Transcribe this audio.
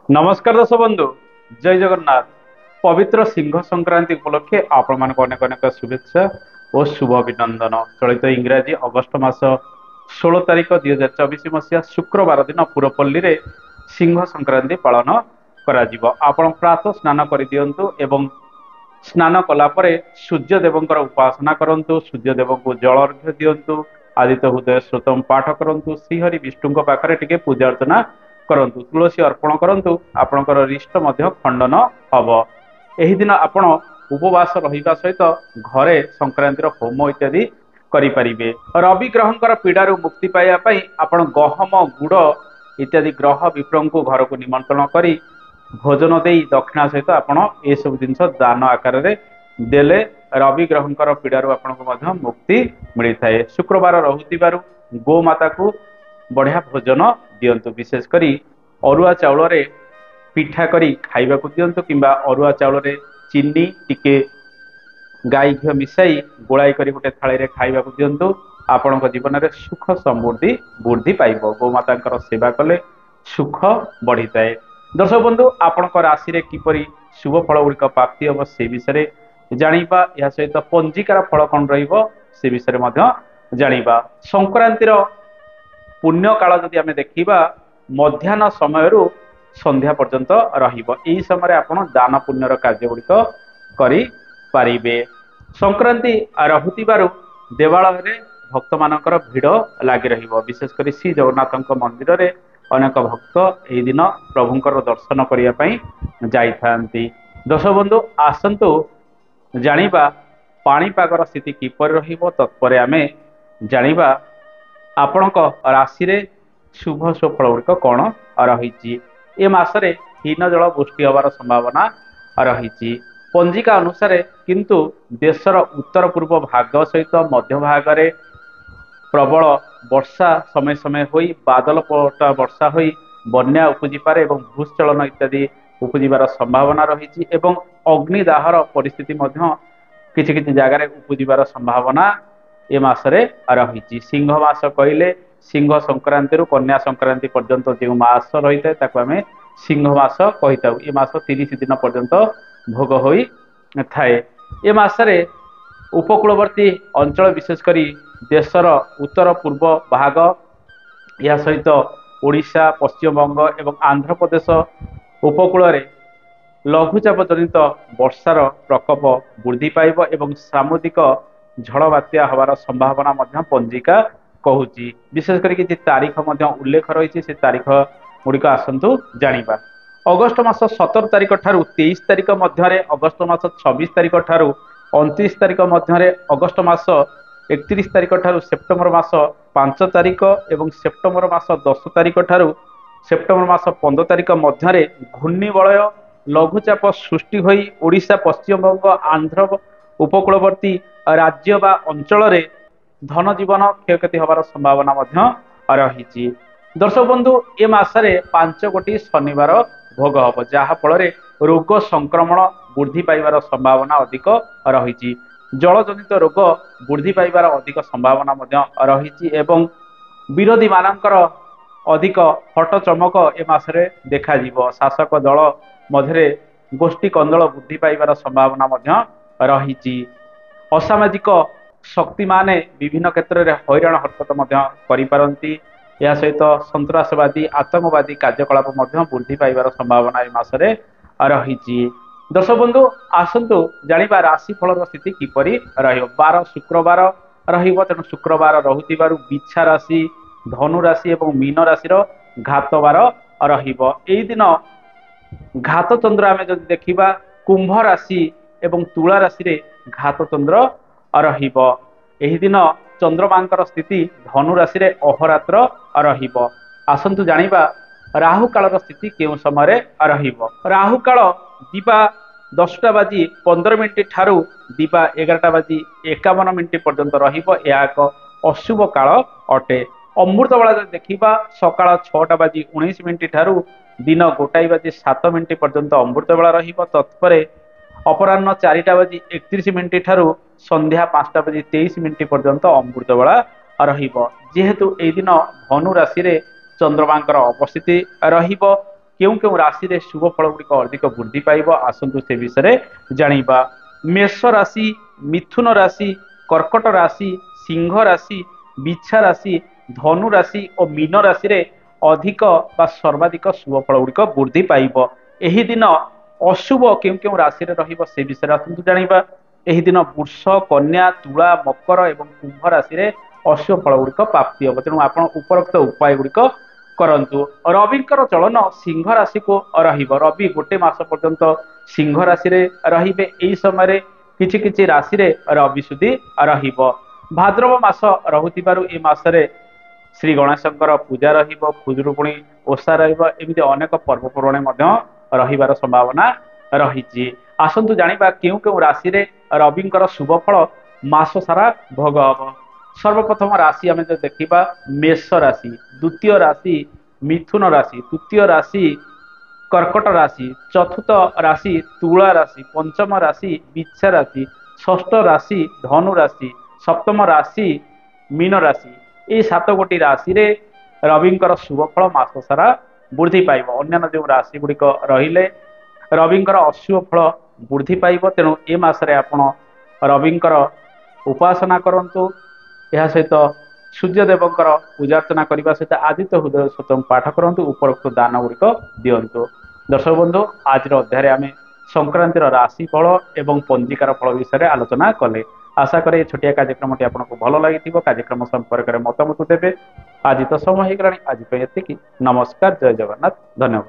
नमस्कार दर्शक बंधु जय जगन्नाथ। पवित्र सिंह संक्रांति उपलक्षे आपण मान अनेक अनेक शुभेच्छा और शुभ अभिनंदन। चलित इंग्राजी अगस्ट मास 16 तारीख 2024 मसीहा शुक्रवार दिन पुरपल्ली रे सिंह संक्रांति पालन करा। आपण प्रातः स्नान कर दियंतु एवं स्नान कला परे सूर्य देवंकर उपासना करंतु, सूर्य देव को जल अर्घ्य दियंतु, आदित्य हृदय श्रोतम पाठ करंतु, श्रीहरि विष्णु पाखरे टिके पूजा अर्चना करंतु, तुलसी अर्पण करंतु, आपणकर रिष्ट मध्य खंडन हब। एही दिन आपण उपवास रहिबा सहित घरे संक्रांतिर होम इत्यादि करिपारिबे। रवि ग्रहंकर पीड़ारु मुक्ति पाइबा पई आपण गहम गुड़ इत्यादि ग्रह विप्रंकु घर को निमंत्रण करी भोजन दे दक्षिणा सहित आपण ए सब जिनस दान आकार रे देले रवि ग्रहंकर पीड़ारु आपनको मुक्ति मिलता है। शुक्रवार रहुतिबारु गो माता को बढ़िया भोजन दियंतु, विशेष करी अरुआ चाउल रे पिठा करी खाइबा को दियंतु किंबा अरुआ चाउल रे चीनी टिके गाई घी मिसाई गोलाई करी गोटे थाली रे खाइबा को दियंतु। आपणक जीवन में सुख समृद्धि वृद्धि पाइब। गोमाता सेवा कले सुख बढ़ी थाए। दर्शक बंधु आपण राशि रे किपरि शुभ फल गुड़िक प्राप्ति हम से विषय जानिबा। या सहित पंजिकार फल कौन रहिबो से विषय जानिबा। संक्रांतिर पुण्य काल जदि आमे देखिबा मध्याह्न समय संध्या पर्यंत रहिबो। एही समय आपण दान पुण्यर कार्य गुड़िक करि पारिबे। संक्रांति रहुतिबारु देवालय रे भक्त मानकर भिड़ लागी रहिबो। विशेष करी श्री जगन्नाथ मंदिर रे अनेक भक्त एही दिन प्रभुंकर दर्शन करिया पई जाइथांती। दर्शक बंधु आसंतु जानिबा पाणीपागर स्थिति किपरि रहिबो। तत्परे आमे जानिबा आपणक राशि रे शुभ फल गुड़िक कौन रही। ए मासरे हीन जल वृष्टि हबार संभावना रही। पंजिका अनुसार किंतु देशर उत्तर पूर्व भाग सहित मध्य भाग रे प्रबल वर्षा समय समय होई बादल पटा वर्षा होई बन्या उपजी पारे एवं भूस्खलन इत्यादि उपजिबार संभावना रही। एवं अग्निदाहर परिस्थिति मध्य किछि किछि जगार उपजिबार संभावना ए मासरे रही। सिंह मास कहले सिंह संक्रांति रु कन्या संक्रांति पर्यंत जो मास रही है ताको आमे सिंह मास कहिताउ। ए मास 30 दिन पर्यंत भोग होई थाए। ए मासरे उपकूलवर्ती अंचल विशेष करी देशर उत्तर पूर्व भाग या सहित ओडिशा पश्चिमबंग एवं आंध्र प्रदेश उपकूल रे लघुचाप जनित वर्षार प्रकोप वृद्धि पाइब एवं सामुद्रिक झड़ बात्या हबार संभावना मध्य पंजिका कहूची। विशेष करी किछि तारीख मध्य उल्लेख रही। से तारीख गुड़िक आसंतु जानिबा। अगस्ट मास 17 तारीख ठारू 23 तारीख मध्य, अगस्ट मास 26 तारीख ठारू 29 तारीख मध्य, अगस्ट मास 31 तारीख ठारू सेप्टेम्बर मास 5 तारीख एवं सेप्टेम्बर मास 10 तारीख ठारू सेप्टेम्बर मास 15 तारीख मध्य घूर्णिबलय लघुचाप सृष्टि होई ओडिशा पश्चिमबंग आंध्र उपकूलवर्ती राज्य बा अंचल रे धन जीवन क्षयक्षति हबार संभावना रही। दर्शक बंधु ए मासरे 5 गोटी शनिवार भोग हम जहा फल रोग संक्रमण वृद्धि पाइबार संभावना अधिक रही। जलजनित रोग वृद्धि पाइबार अधिक संभावना रही एवं विरोधी मानकर अधिक हट चमक ए मासरे देखा जीवो। शासक दल मध्य गोष्ठी कंदल वृद्धि पाइबार संभावना रही। असामाजिक शक्ति माने विभिन्न क्षेत्र में हैरान हरकत करिपारंती। या सहित सन्त्रासवादी आतंकवादी कार्यकलाप वृद्धि पाइबार संभावना ए मासरे रही। दर्शक बंधु आसंतु जानिबा राशिफल स्थिति किपरि रहिबो। 12 शुक्रवार रहिबो, तेणु शुक्रवार रहुतिबारु बिच्छा राशि धनु राशि एवं मीन राशि घात बार रहिबो। एई दिन घात चंद्र आमे जदि देखिबा कुंभ राशि एवं तुला राशि रे घात चंद्र रहिबो। एही दिन चंद्रमांकर स्थिति धनु राशि रे अहोरात्र रहिबो। आसंतु जानिबा राहु कालर स्थिति केउ समय रहिबो। राहु काल दिबा 10टा बाजी 15 मिनिट ठारू दिबा 11टा बाजी 51 मिनिट पर्यंत रहिबो। यह एक अशुभ काल अटे। अमृत बेला देखिबा सकाळ 6टा बाजी 19 मिनिट ठारू दिन 1 बाजी 7 मिनिट पर्यंत अमृत बेला रहिबो। तत्परे अपराह्न 4टा बाजी 31 मिनिट ठारू संध्या 5टा बाजी 23 मिनिट पर्यंत अमृत बेला रहिबो। जेहेतु ए दिन धनु राशि रे चंद्रमांकर उपस्थिति रहिबो କେଉଁ କେଉଁ ରାଶିରେ ଶୁଭ ଫଳ ଗୁଡ଼ିକ ଅଧିକ ବୃଦ୍ଧି ପାଇବ ଆସନ୍ତୁ ସେ ବିଷୟରେ ଜାଣିବା। ମେଷ ରାଶି, ମିଥୁନ ରାଶି, କର୍କଟ ରାଶି, ସିଂହ ରାଶି, ବିଛା ରାଶି, ଧନୁ ରାଶି ଓ ମୀନ ରାଶିରେ ଅଧିକ ବା ସର୍ବାଧିକ ଶୁଭ ଫଳ ଗୁଡ଼ିକ ବୃଦ୍ଧି ପାଇବ। ଏହି ଦିନ ଅଶୁଭ କେଉଁ କେଉଁ ରାଶିରେ ରହିବ ସେ ବିଷୟରେ ଆସନ୍ତୁ ଜାଣିବା। ଏହି ଦିନ ବୃଷ, କନ୍ୟା, ତୁଳା, ମକର ଏବଂ କୁମ୍ଭ ରାଶିରେ ଅଶୁଭ ଫଳ ଗୁଡ଼ିକ ପ୍ରାପ୍ତି ହେବ। ତେଣୁ ଆପଣ ଉପରୋକ୍ତ ଉପାୟ ଗୁଡ଼ିକ କରନ୍ତୁ। ରବିଙ୍କର ଚଳନ ସିଂହ ରାଶିକୁ ରହିବ। ରବି ଗୋଟେ ମାସ ପର୍ଯ୍ୟନ୍ତ ସିଂହ ରାଶିରେ ରହିବେ। ଏହି ସମୟରେ କିଛି କିଛି ରାଶିରେ ରବି ସୁଧି ରହିବ। ଭାଦ୍ରବ ମାସ ରହୁଥିବାରୁ ଏ ମାସରେ ଶ୍ରୀ ଗଣେଶଙ୍କର ପୂଜା ରହିବ, ଖୁଦୁରୁକୁଣୀ ଓଷା ରହିବ, ଏମିତି ଅନେକ ପର୍ବପର୍ବାଣି ମଧ୍ୟ ରହିବାର ସମ୍ଭାବନା ରହିଛି। ଆସନ୍ତୁ ଜାଣିବା କେଉଁ କେଉଁ ରାଶିରେ ରବିଙ୍କର ଶୁଭ ଫଳ ମାସ ସାରା ଭୋଗ ହବ। ସର୍ବପ୍ରଥମ ରାଶି ଆମେ ଯଦି ଦେଖିବା ମେଷ ରାଶି, ଦ୍ୱିତୀୟ ରାଶି ମିଥୁନ ରାଶି, ତୃତୀୟ ରାଶି କର୍କଟ ରାଶି, ଚତୁର୍ଥ ରାଶି ତୁଳା ରାଶି, ପଞ୍ଚମ ରାଶି ବିଛା ରାଶି, ଷଷ୍ଠ ରାଶି ଧନୁ ରାଶି, ସପ୍ତମ ରାଶି ମୀନ ରାଶି। এই ସାତ ଗୋଟି ରାଶିରେ ରବିଙ୍କର ଶୁଭ ଫଳ ମାସ ସାରା ବୃଦ୍ଧି ପାଇବ। ଅନ୍ୟାନ୍ୟ ଯେଉଁ ରାଶି ଗୁଡ଼ିକ ରହିଲେ ରବିଙ୍କର ଅଶୁଭ ଫଳ ବୃଦ୍ଧି ପାଇବ। ତେଣୁ ଏ ମାସରେ ଆପଣ ରବିଙ୍କର ଉପାସନା କରନ୍ତୁ। ଏହା ସହିତ ସୂର୍ଯ୍ୟଦେବଙ୍କର ପୂଜାର୍ଚ୍ଚନା କରିବା ସହିତ ଆଦିତ୍ୟ ହୃଦୟ ସ୍ତୋତ୍ର ପାଠ କରନ୍ତୁ, ଉପରୋକ୍ତ ଦାନ ଗୁଡ଼ିକ ଦିଅନ୍ତୁ। ଦର୍ଶକ ବନ୍ଧୁ, ଆଜିର ଅଧ୍ୟାୟରେ ଆମେ ସଂକ୍ରାନ୍ତିର ରାଶି ଫଳ ଏବଂ ପଞ୍ଜିକାର ଫଳ ବିଷୟରେ ଆଲୋଚନା କଲେ। ଆଶା କରେ এই ଛୋଟିଆ କାର୍ଯ୍ୟକ୍ରମଟି ଆପଣଙ୍କୁ ଭଲ ଲାଗିଥିବ। କାର୍ଯ୍ୟକ୍ରମ ସମ୍ପର୍କରେ ମତାମତ ଦେବେ। ଆଜି ତ ସମୟ ହେଇଗଲାଣି, ଆଜି ପାଇଁ ଏତିକି। ନମସ୍କାର, ଜୟ ଜଗନ୍ନାଥ, ଧନ୍ୟବାଦ।